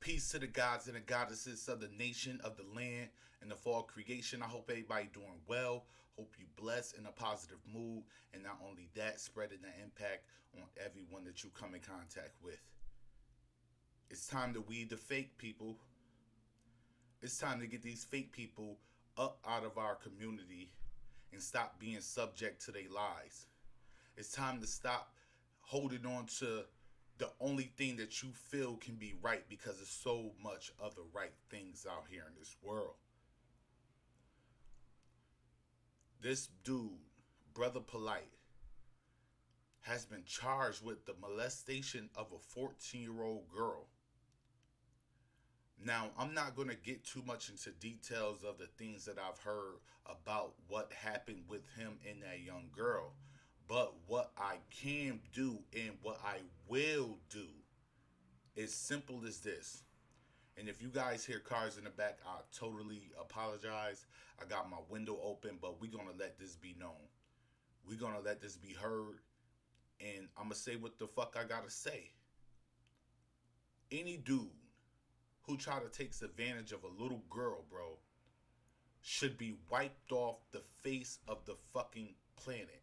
Peace to the gods and the goddesses of the nation, of the land, and the fall creation. I hope everybody doing well. Hope you blessed in a positive mood, and not only that, spreading the impact on everyone that you come in contact with. It's time to weed the fake people. It's time to get these fake people up out of our community and stop being subject to their lies. It's time to stop holding on to the only thing that you feel can be right because there's so much other right things out here in this world. This dude, Brother Polight, has been charged with the molestation of a 14-year-old girl. Now, I'm not going to get too much into details of the things that I've heard about what happened with him and that young girl. But what I can do and what I will do is simple as this. And if you guys hear cars in the back, I totally apologize. I got my window open, but we're going to let this be known. We're going to let this be heard. And I'm going to say what the fuck I got to say. Any dude who try to take advantage of a little girl, bro, should be wiped off the face of the fucking planet.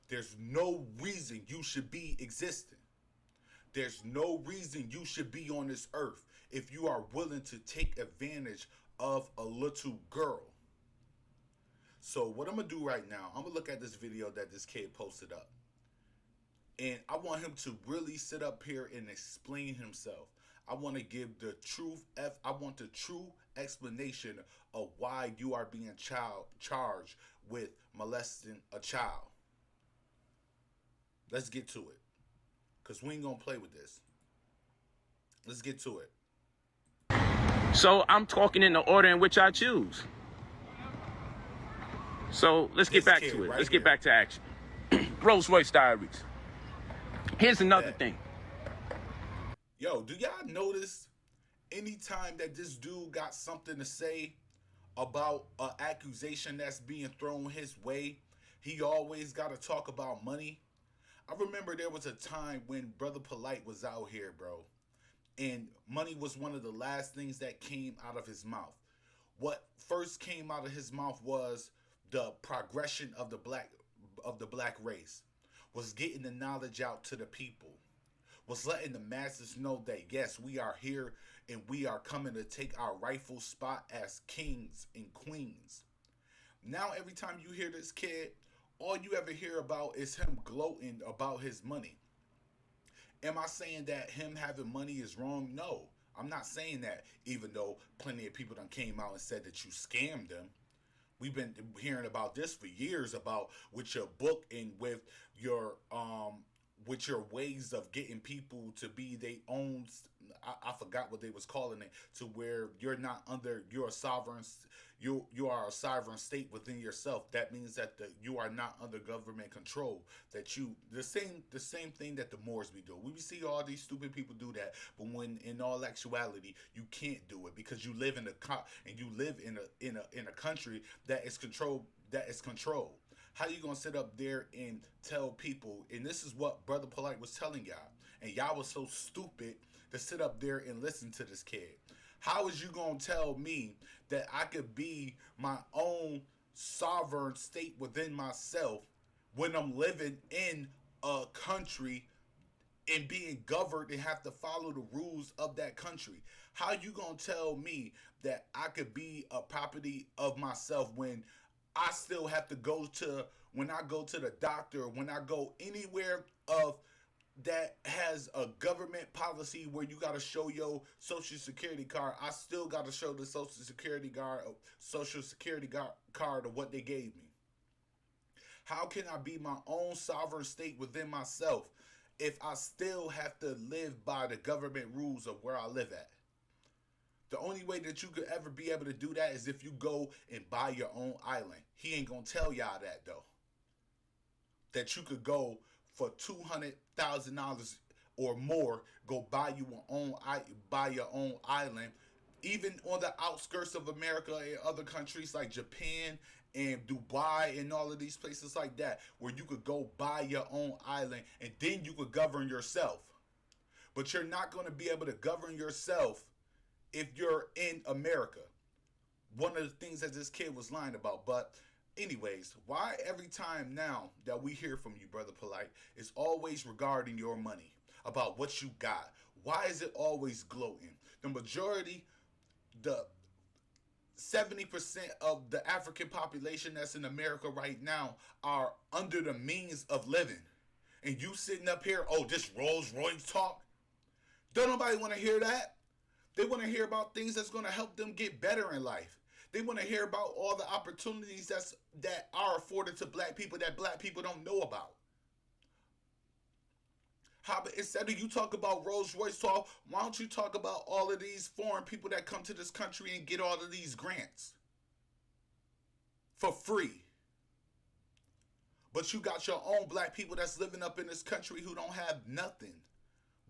There's no reason you should be existing. There's no reason you should be on this earth if you are willing to take advantage of a little girl. So what I'm going to do right now, I'm going to look at this video that this kid posted up. And I want him to really sit up here and explain himself. I want to give the truth. I want the true explanation of why you are being charged with molesting a child. Let's get to it. Because we ain't going to play with this. Let's get to it. So I'm talking in the order in which I choose. So let's get back to it. Let's get back to action. Rolls Royce Diaries. Here's another thing. Yo, do y'all notice anytime that this dude got something to say about an accusation that's being thrown his way, he always got to talk about money? I remember there was a time when Brother Polight was out here, bro, and money was one of the last things that came out of his mouth. What first came out of his mouth was the progression of the black race, was getting the knowledge out to the people, was letting the masses know that yes, we are here and we are coming to take our rightful spot as kings and queens. Now every time you hear this kid, all you ever hear about is him gloating about his money. Am I saying that him having money is wrong? No, I'm not saying that, even though plenty of people done came out and said that you scammed them. We've been hearing about this for years, about with your book and with your ways of getting people to be their own. I forgot what they was calling it, to where you're not under, you're a sovereign. You are a sovereign state within yourself. That means that you are not under government control. That you the same thing that the Moors be doing. We see all these stupid people do that, but when in all actuality you can't do it because you live in and you live in a country that is controlled. How you gonna sit up there and tell people? And this is what Brother Polight was telling y'all, and y'all was so stupid to sit up there and listen to this kid. How is you gonna tell me that I could be my own sovereign state within myself when I'm living in a country and being governed and have to follow the rules of that country? How you gonna tell me that I could be a property of myself when I still have to go to, when I go to the doctor, when I go anywhere of that has a government policy where you got to show your social security card, I still got to show the social security card of what they gave me. How can I be my own sovereign state within myself if I still have to live by the government rules of where I live at? The only way that you could ever be able to do that is if you go and buy your own island. He ain't gonna tell y'all that though. That you could go for $200,000 or more, go buy your own island, even on the outskirts of America and other countries like Japan and Dubai and all of these places like that, where you could go buy your own island and then you could govern yourself. But you're not going to be able to govern yourself if you're in America. One of the things that this kid was lying about. But anyways, why every time now that we hear from you, Brother Polight, is always regarding your money, about what you got? Why is it always gloating? The majority, the 70% of the African population that's in America right now are under the means of living. And you sitting up here, oh, this Rolls Royce talk? Don't nobody want to hear that. They want to hear about things that's going to help them get better in life. They want to hear about all the opportunities that are afforded to black people that black people don't know about. How instead of you talk about Rolls Royce talk, why don't you talk about all of these foreign people that come to this country and get all of these grants for free? But you got your own black people that's living up in this country who don't have nothing.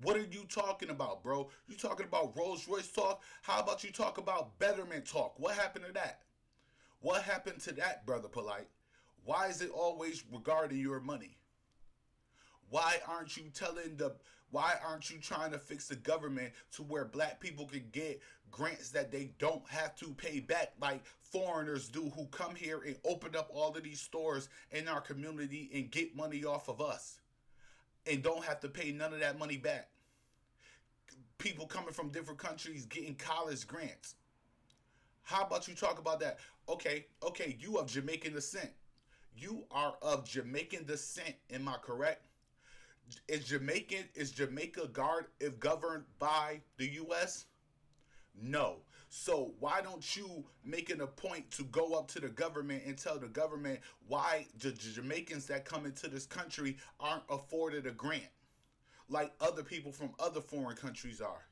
What are you talking about, bro? You talking about Rolls Royce talk? How about you talk about betterment talk? What happened to that? What happened to that, Brother Polight? Why is it always regarding your money? Why aren't you trying to fix the government to where black people can get grants that they don't have to pay back like foreigners do, who come here and open up all of these stores in our community and get money off of us and don't have to pay none of that money back? People coming from different countries getting college grants. How about you talk about that? Okay, you of Jamaican descent. You are of Jamaican descent, am I correct? Is Jamaica governed by the U.S.? No. So why don't you make it a point to go up to the government and tell the government why the Jamaicans that come into this country aren't afforded a grant like other people from other foreign countries are?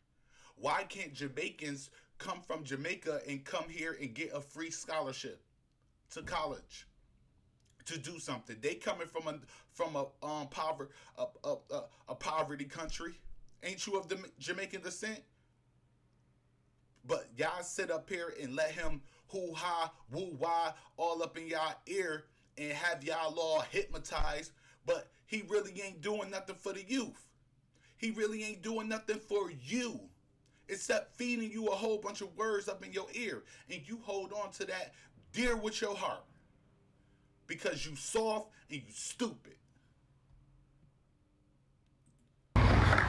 Why can't Jamaicans come from Jamaica and come here and get a free scholarship to college to do something? They coming from a poverty country. Ain't you of the Jamaican descent? But y'all sit up here and let him hoo-ha, woo-wah all up in y'all ear and have y'all all hypnotized. But he really ain't doing nothing for the youth. He really ain't doing nothing for you except feeding you a whole bunch of words up in your ear. And you hold on to that dear with your heart because you soft and you stupid.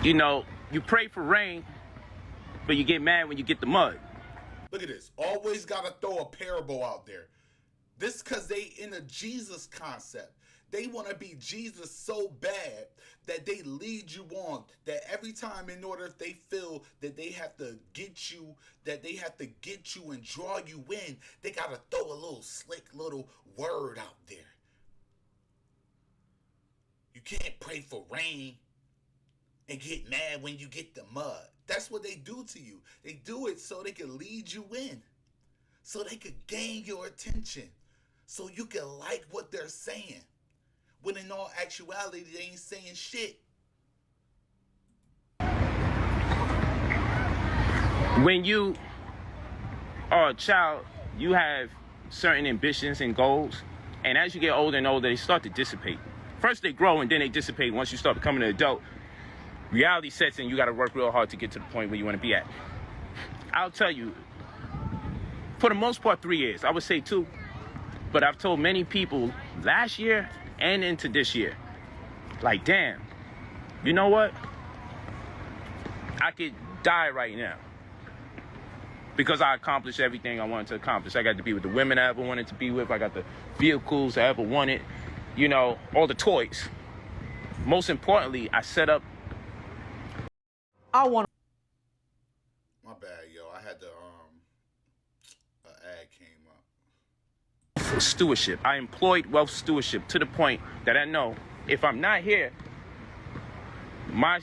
You know, you pray for rain, but you get mad when you get the mud. Look at this. Always got to throw a parable out there. This because they in a Jesus concept. They want to be Jesus so bad that they lead you on. That every time, in order, if they feel that they have to get you, and draw you in, they got to throw a little slick little word out there. You can't pray for rain and get mad when you get the mud. That's what they do to you. They do it so they can lead you in. So they could gain your attention. So you can like what they're saying. When in all actuality, they ain't saying shit. When you are a child, you have certain ambitions and goals. And as you get older and older, they start to dissipate. First they grow and then they dissipate. Once you start becoming an adult, reality sets in. You got to work real hard to get to the point where you want to be at. I'll tell you, for the most part, 3 years. I would say 2. But I've told many people last year and into this year, like, damn, you know what? I could die right now because I accomplished everything I wanted to accomplish. I got to be with the women I ever wanted to be with. I got the vehicles I ever wanted, you know, all the toys. Most importantly, I set up. My bad, yo. I had to, an ad came up. Stewardship. I employed wealth stewardship to the point that I know if I'm not here, my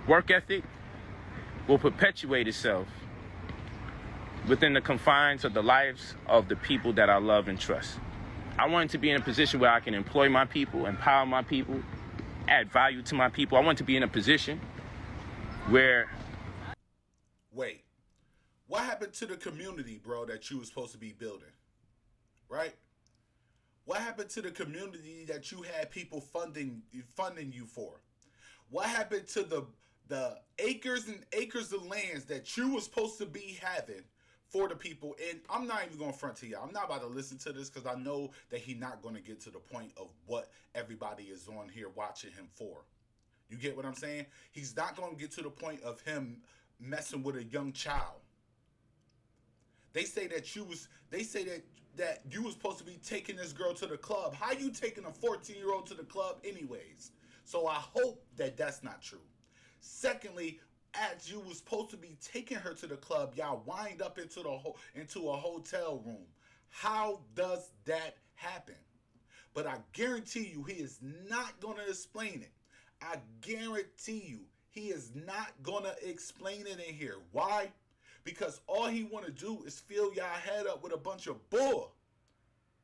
work ethic will perpetuate itself within the confines of the lives of the people that I love and trust. I wanted to be in a position where I can employ my people, empower my people, add value to my people. I want to be in a position where... Wait, what happened to the community, bro, that you were supposed to be building? Right? What happened to the community that you had people funding you for? What happened to The acres and acres of lands that you were supposed to be having for the people. And I'm not even going to front to y'all. I'm not about to listen to this because I know that he's not going to get to the point of what everybody is on here watching him for. You get what I'm saying? He's not going to get to the point of him messing with a young child. They say that you was. They say that you was supposed to be taking this girl to the club. How you taking a 14-year-old to the club, anyways? So I hope that that's not true. Secondly, as you was supposed to be taking her to the club, y'all wind up into a hotel room. How does that happen? But I guarantee you, he is not gonna explain it. I guarantee you, he is not gonna explain it in here. Why? Because all he want to do is fill y'all head up with a bunch of bull.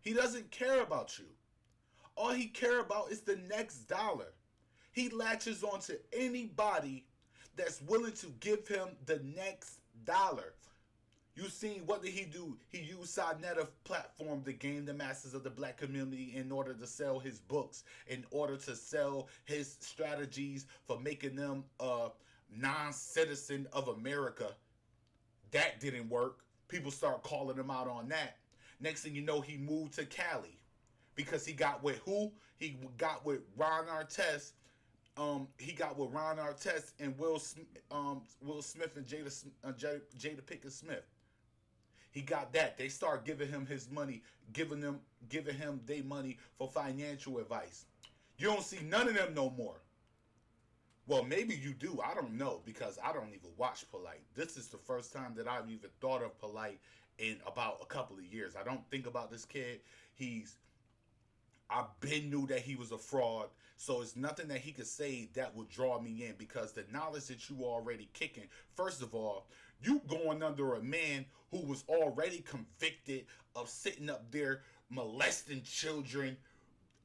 He doesn't care about you. All he care about is the next dollar. He latches on to anybody that's willing to give him the next dollar. You seen, what did he do? He used Sonetta platform to gain the masses of the black community in order to sell his books, in order to sell his strategies for making them a non-citizen of America. That didn't work. People start calling him out on that. Next thing you know, he moved to Cali because he got with who? He got with Ron Artest. He got with Ron Artest and Will Smith and Jada Pinkett Smith. He got that. They start giving him his money, giving him their money for financial advice. You don't see none of them no more. Well, maybe you do. I don't know because I don't even watch Polight. This is the first time that I've even thought of Polight in about a couple of years. I don't think about this kid. I've been knew that he was a fraud. So it's nothing that he could say that would draw me in because the knowledge that you already kicking. First of all, you going under a man who was already convicted of sitting up there molesting children,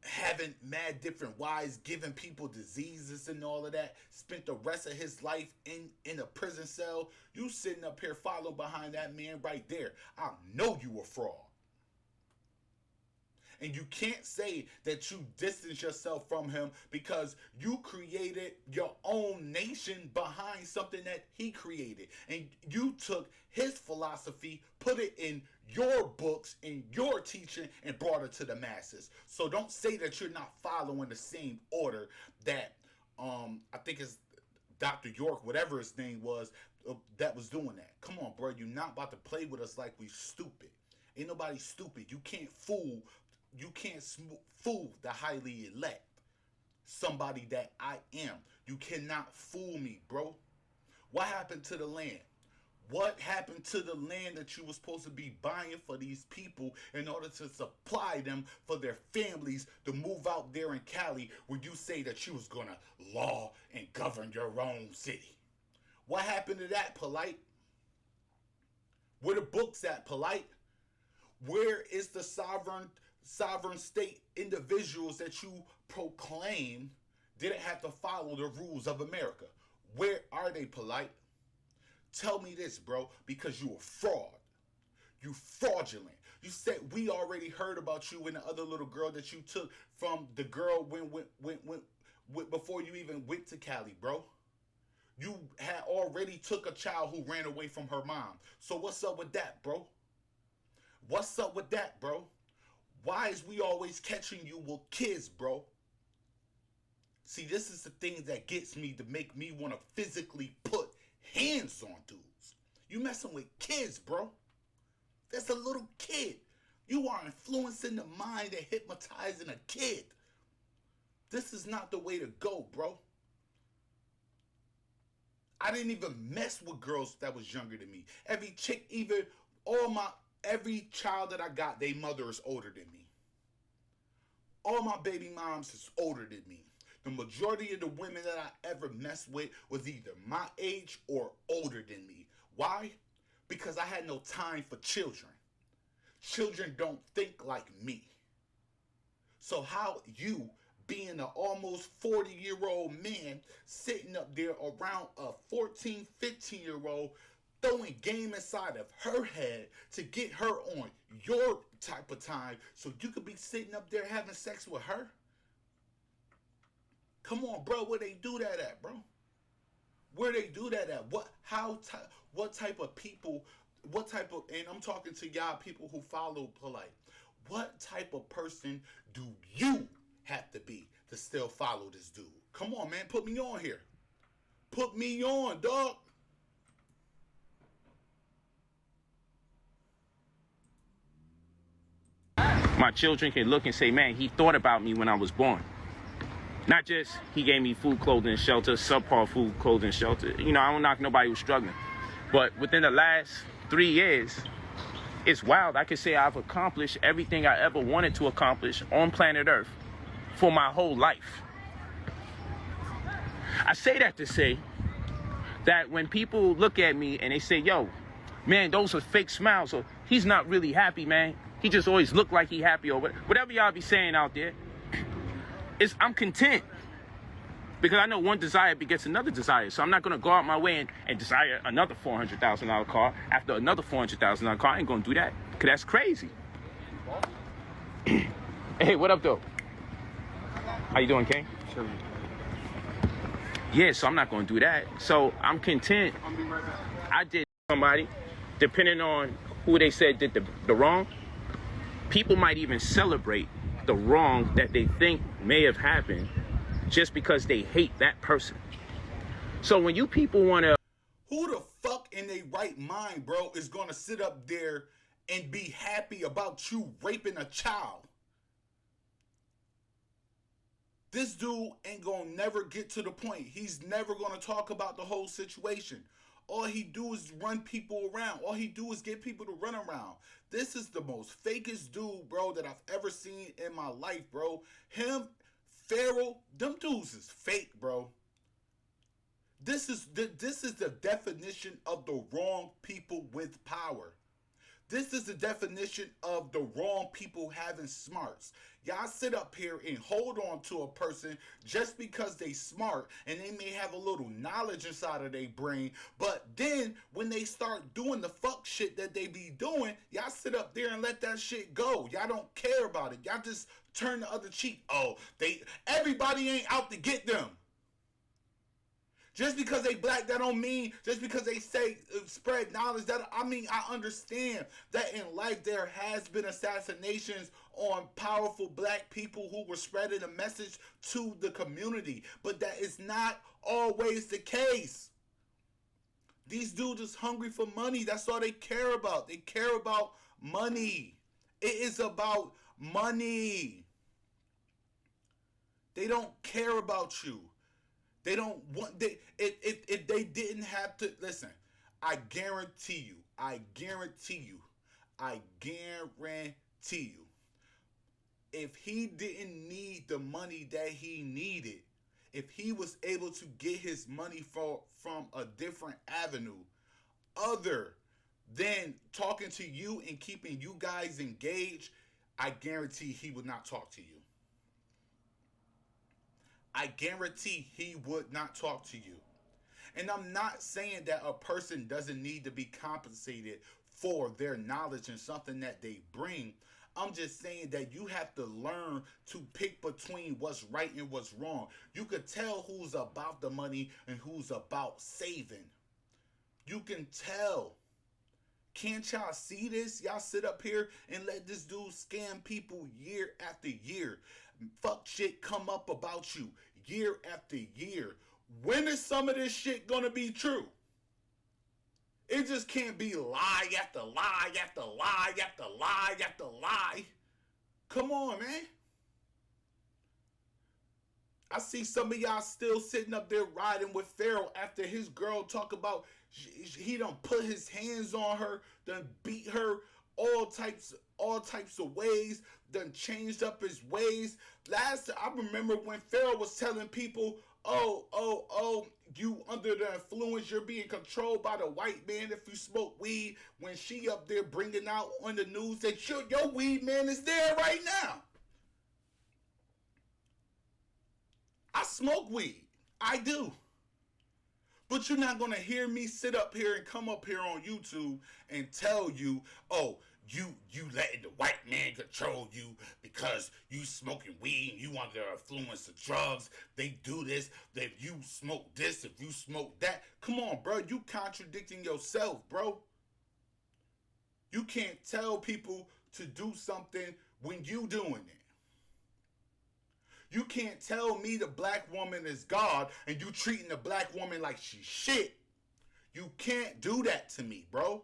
having mad different wives, giving people diseases and all of that, spent the rest of his life in a prison cell. You sitting up here following behind that man right there. I know you a fraud. And you can't say that you distance yourself from him because you created your own nation behind something that he created. And you took his philosophy, put it in your books, in your teaching, and brought it to the masses. So don't say that you're not following the same order that I think it's Dr. York, whatever his name was, that was doing that. Come on, bro. You're not about to play with us like we stupid. Ain't nobody stupid. You can't fool the highly elect. Somebody that I am. You cannot fool me, bro. What happened to the land? What happened to the land that you were supposed to be buying for these people in order to supply them for their families to move out there in Cali where you say that you was going to law and govern your own city? What happened to that, Polight? Where the books at, Polight? Where is the sovereign state individuals that you proclaim didn't have to follow the rules of America? Where are they, Polight? Tell me this, bro, because you a fraud. You fraudulent. You said we already heard about you and the other little girl that you took from the girl when before you even went to Cali, bro. You had already took a child who ran away from her mom. So what's up with that, bro? What's up with that, bro? Why is we always catching you with kids, bro? See, this is the thing that gets me to make me want to physically put hands on dudes. You messing with kids, bro. That's a little kid. You are influencing the mind and hypnotizing a kid. This is not the way to go, bro. I didn't even mess with girls that was younger than me. Every chick, every child that I got, their mother is older than me. All my baby moms is older than me. The majority of the women that I ever messed with was either my age or older than me. Why? Because I had no time for children. Children don't think like me. So how you, being an almost 40-year-old man, sitting up there around a 14, 15-year-old, throwing game inside of her head to get her on your type of time so you could be sitting up there having sex with her? Come on, bro, where they do that at, bro? Where they do that at? What type of people? What type of? And I'm talking to y'all people who follow Polight. What type of person do you have to be to still follow this dude? Come on, man, put me on here. Put me on, dog. My children can look and say, man, he thought about me when I was born. Not just he gave me food, clothing, and shelter, subpar food, clothing, and shelter. You know, I don't knock nobody who's struggling. But within the last 3 years, it's wild. I can say I've accomplished everything I ever wanted to accomplish on planet Earth for my whole life. I say that to say that when people look at me and they say, yo, man, those are fake smiles, or he's not really happy, man. He just always look like he happy, or whatever y'all be saying out there. I'm content. Because I know one desire begets another desire. So I'm not going to go out my way and desire another $400,000 car after another $400,000 car. I ain't going to do that. Because that's crazy. Hey, what up, though? How you doing, King? Sure. Yeah, so I'm not going to do that. So I'm content. I did somebody, depending on who they said did the wrong. People might even celebrate the wrong that they think may have happened just because they hate that person. So when you people want to... Who the fuck in their right mind, bro, is going to sit up there and be happy about you raping a child? This dude ain't going to never get to the point. He's never going to talk about the whole situation. All he do is run people around. All he do is get people to run around. This is the most fakest dude, bro, that I've ever seen in my life, bro. Him, Pharaoh, them dudes is fake, bro. This is the definition of the wrong people with power. This is the definition of the wrong people having smarts. Y'all sit up here and hold on to a person just because they smart and they may have a little knowledge inside of their brain, but then when they start doing the fuck shit that they be doing, y'all sit up there and let that shit go. Y'all don't care about it. Y'all just turn the other cheek. Oh, everybody ain't out to get them. Just because they black, that don't mean, just because they say spread knowledge, I understand that in life there has been assassinations on powerful black people who were spreading a message to the community. But that is not always the case. These dudes is hungry for money. That's all they care about. They care about money. It is about money. They don't care about you. They don't want, if they didn't have to, listen, I guarantee you, if he didn't need the money that he needed, if he was able to get his money from a different avenue, other than talking to you and keeping you guys engaged, I guarantee he would not talk to you. I guarantee he would not talk to you. And I'm not saying that a person doesn't need to be compensated for their knowledge and something that they bring. I'm just saying that you have to learn to pick between what's right and what's wrong. You could tell who's about the money and who's about saving. You can tell. Can't y'all see this? Y'all sit up here and let this dude scam people year after year. Fuck shit come up about you year after year. When is some of this shit gonna be true? It just can't be lie after lie after lie after lie after lie. Come on, man. I see some of y'all still sitting up there riding with Pharaoh after his girl talk about he done put his hands on her, done beat her all types of ways, done changed up his ways. I remember when Pharaoh was telling people, oh, you under the influence, you're being controlled by the white man if you smoke weed, when she up there bringing out on the news that your weed man is there right now. I smoke weed. I do. But you're not going to hear me sit up here and come up here on YouTube and tell you, oh, you letting the white man control you because you smoking weed, you under the influence of drugs. They do this. If you smoke this, if you smoke that. Come on, bro. You contradicting yourself, bro. You can't tell people to do something when you doing it. You can't tell me the black woman is God and you treating the black woman like she's shit. You can't do that to me, bro.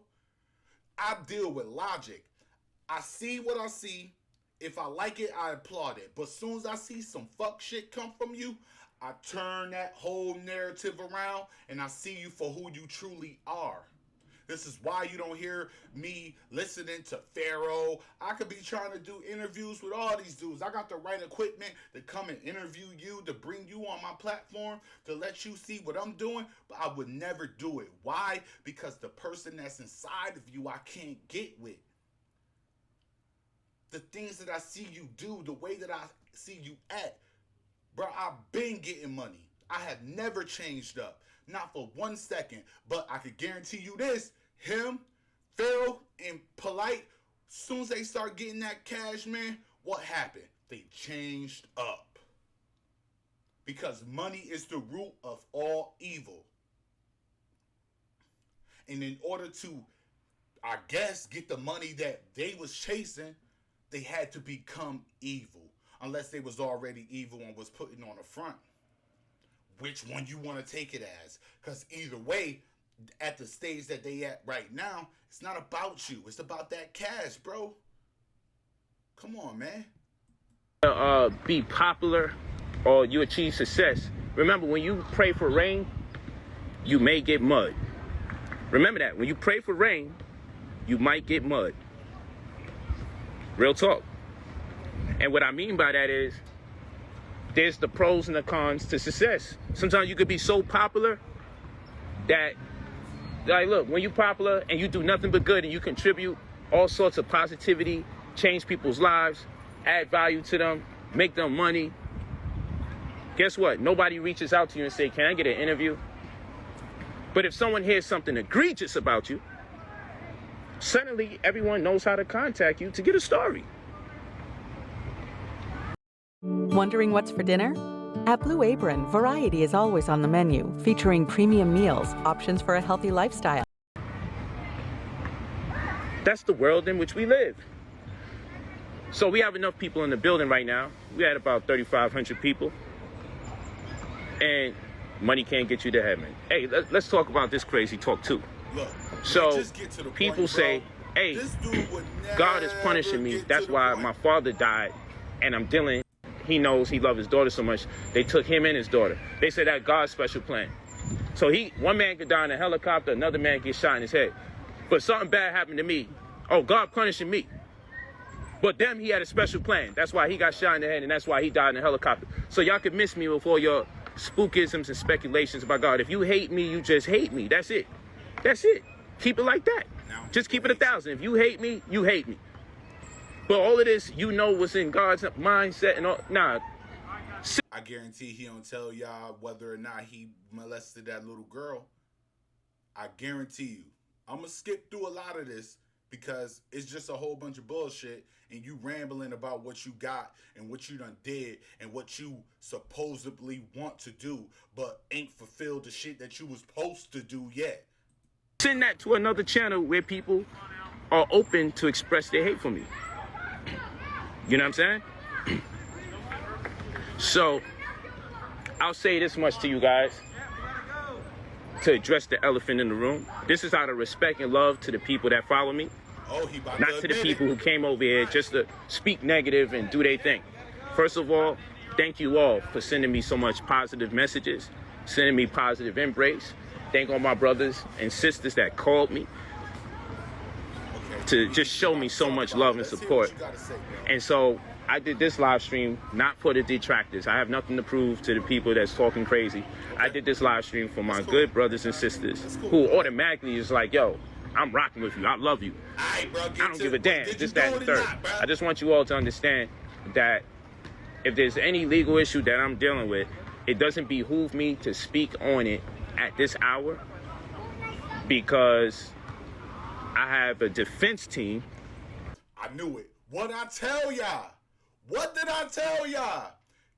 I deal with logic. I see what I see. If I like it, I applaud it. But as soon as I see some fuck shit come from you, I turn that whole narrative around and I see you for who you truly are. This is why you don't hear me listening to Pharaoh. I could be trying to do interviews with all these dudes. I got the right equipment to come and interview you, to bring you on my platform, to let you see what I'm doing, but I would never do it. Why? Because the person that's inside of you, I can't get with. The things that I see you do, the way that I see you act, bro, I've been getting money. I have never changed up. Not for 1 second. But I could guarantee you this. Him, Pharaoh, and Polight, as soon as they start getting that cash, man, what happened? They changed up. Because money is the root of all evil. And in order to, I guess, get the money that they was chasing, they had to become evil. Unless they was already evil and was putting on the front. Which one you want to take it as? Because either way, at the stage that they at right now, it's not about you. It's about that cash, bro. Come on, man. Be popular or you achieve success. Remember, when you pray for rain, you may get mud. Remember that. When you pray for rain, you might get mud. Real talk. And what I mean by that is, there's the pros and the cons to success. Sometimes you could be so popular that, like, look, when you're popular and you do nothing but good and you contribute all sorts of positivity, change people's lives, add value to them, make them money, guess what? Nobody reaches out to you and say, can I get an interview? But if someone hears something egregious about you, suddenly everyone knows how to contact you to get a story. Wondering what's for dinner? At Blue Apron, variety is always on the menu, featuring premium meals, options for a healthy lifestyle. That's the world in which we live. So we have enough people in the building right now. We had about 3,500 people. And money can't get you to heaven. Hey, let's talk about this crazy talk too. Look, so just get to the people point, say, hey, God is punishing me. That's why my father died and I'm dealing. He knows he loved his daughter so much. They took him and his daughter. They said that God's special plan. So one man could die in a helicopter, another man gets shot in his head. But something bad happened to me. Oh, God punishing me. But them, he had a special plan. That's why he got shot in the head and that's why he died in a helicopter. So y'all could miss me with all your spookisms and speculations about God. If you hate me, you just hate me. That's it. That's it. Keep it like that. Just keep it 1,000. If you hate me, you hate me. But all of this, you know what's in God's mindset and all. Nah. I guarantee he don't tell y'all whether or not he molested that little girl. I guarantee you. I'm going to skip through a lot of this because it's just a whole bunch of bullshit and you rambling about what you got and what you done did and what you supposedly want to do but ain't fulfilled the shit that you was supposed to do yet. Send that to another channel where people are open to express their hate for me. You know what I'm saying? So, I'll say this much to you guys to address the elephant in the room. This is out of respect and love to the people that follow me. Not to the people who came over here just to speak negative and do their thing. First of all, thank you all for sending me so much positive messages, sending me positive embrace. Thank all my brothers and sisters that called me to just show me so much love and support. And so I did this live stream not for the detractors. I have nothing to prove to the people that's talking crazy. I did this live stream for my good brothers and sisters who automatically is like, yo, I'm rocking with you. I love you. I don't give a damn. This, that, and third. I just want you all to understand that if there's any legal issue that I'm dealing with, it doesn't behoove me to speak on it at this hour because I have a defense team I knew it. What I tell y'all? What did I tell y'all?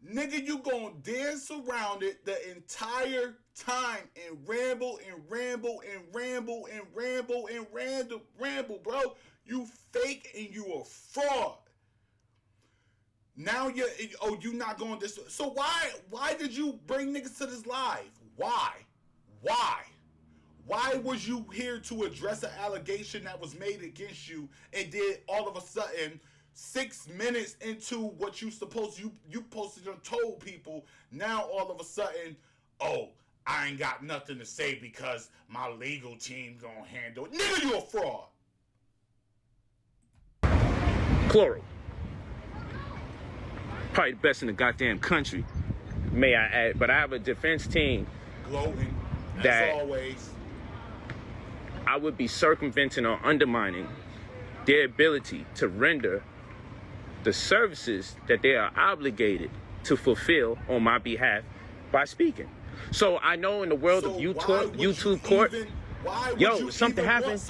Nigga, you gonna dance around it the entire time and ramble and ramble and ramble and ramble and ramble, bro. You fake and you a fraud. Now you not going this. So why did you bring niggas to this live? Why? Why was you here to address an allegation that was made against you, and then all of a sudden 6 minutes into what you posted and told people, now all of a sudden, oh, I ain't got nothing to say because my legal team gonna handle it. Nigga, you a fraud. Plural. Probably the best in the goddamn country, may I add. But I have a defense team. Gloating, that as always. I would be circumventing or undermining their ability to render the services that they are obligated to fulfill on my behalf by speaking. So I know in the world of YouTube court, yo, something happened.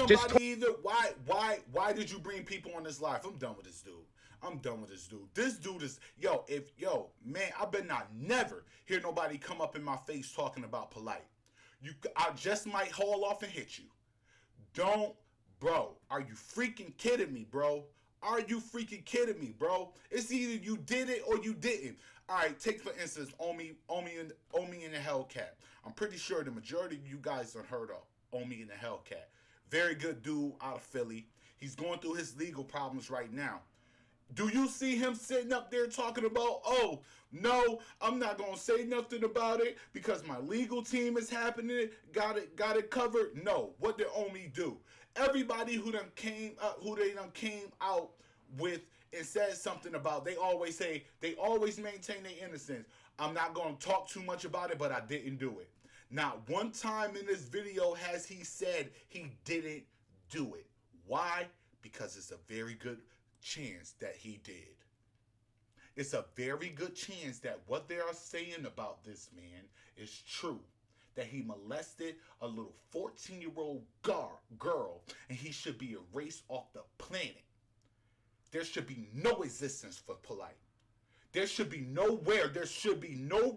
Why did you bring people on this live? I'm done with this dude. This dude is, man, I better not never hear nobody come up in my face talking about Polight. I just might haul off and hit you. Don't, bro. Are you freaking kidding me, bro? Are you freaking kidding me, bro? It's either you did it or you didn't. All right, take for instance, Omi in the Hellcat. I'm pretty sure the majority of you guys have heard of Omi in the Hellcat. Very good dude out of Philly. He's going through his legal problems right now. Do you see him sitting up there talking about, oh, no, I'm not going to say nothing about it because my legal team is happening, got it covered? No. What did Omi do? Everybody who they came out with and said something about, they always maintain their innocence. I'm not going to talk too much about it, but I didn't do it. Not one time in this video has he said he didn't do it. Why? Because it's a very good chance that he did. It's a very good chance that what they are saying about this man is true. That he molested a little 14-year-old girl and he should be erased off the planet. There should be no existence for Polight. There should be no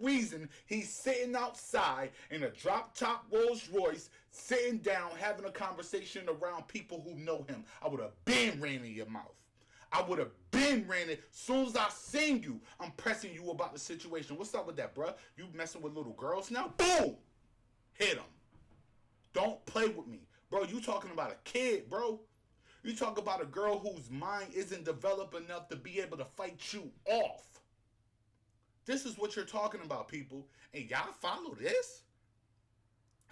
reason he's sitting outside in a drop-top Rolls Royce, sitting down, having a conversation around people who know him. I would have been ran in your mouth. I would have been ran it. Soon as I seen you, I'm pressing you about the situation. What's up with that, bruh? You messing with little girls now? Boom! Hit him. Don't play with me. Bro, you talking about a kid, bro. You talk about a girl whose mind isn't developed enough to be able to fight you off. This is what you're talking about, people. And y'all follow this?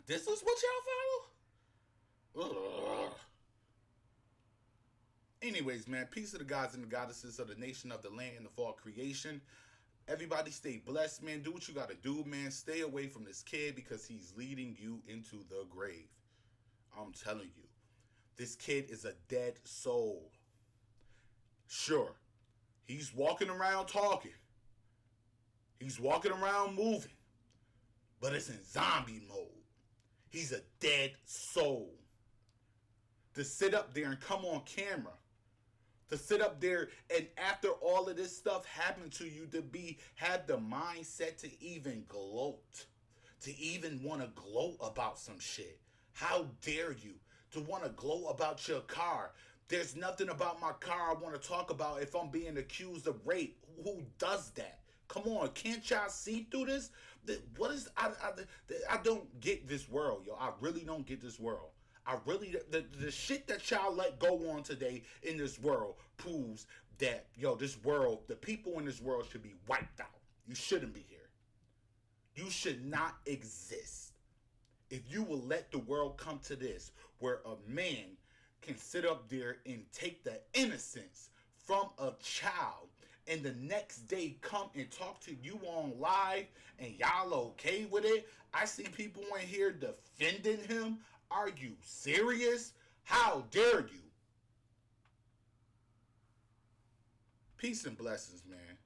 This is what y'all follow? Ugh. Anyways, man, peace to the gods and the goddesses of the nation, of the land, and of all creation. Everybody stay blessed, man. Do what you got to do, man. Stay away from this kid because he's leading you into the grave. I'm telling you. This kid is a dead soul. Sure, he's walking around talking. He's walking around moving. But it's in zombie mode. He's a dead soul. To sit up there and come on camera, to sit up there and after all of this stuff happened to you, to have the mindset to even gloat, to even want to gloat about some shit. How dare you to want to gloat about your car? There's nothing about my car I want to talk about if I'm being accused of rape. Who does that? Come on, can't y'all see through this? What is I don't get this world, yo. I really don't get this world. I really, the shit that y'all let go on today in this world proves that, yo, this world, the people in this world should be wiped out. You shouldn't be here. You should not exist. If you will let the world come to this, where a man can sit up there and take the innocence from a child and the next day come and talk to you on live and y'all okay with it. I see people in here defending him. Are you serious? How dare you? Peace and blessings, man.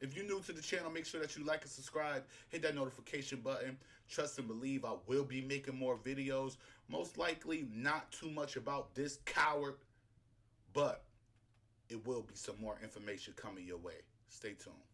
If you're new to the channel, make sure that you like and subscribe. Hit that notification button. Trust and believe I will be making more videos. Most likely not too much about this coward, but it will be some more information coming your way. Stay tuned.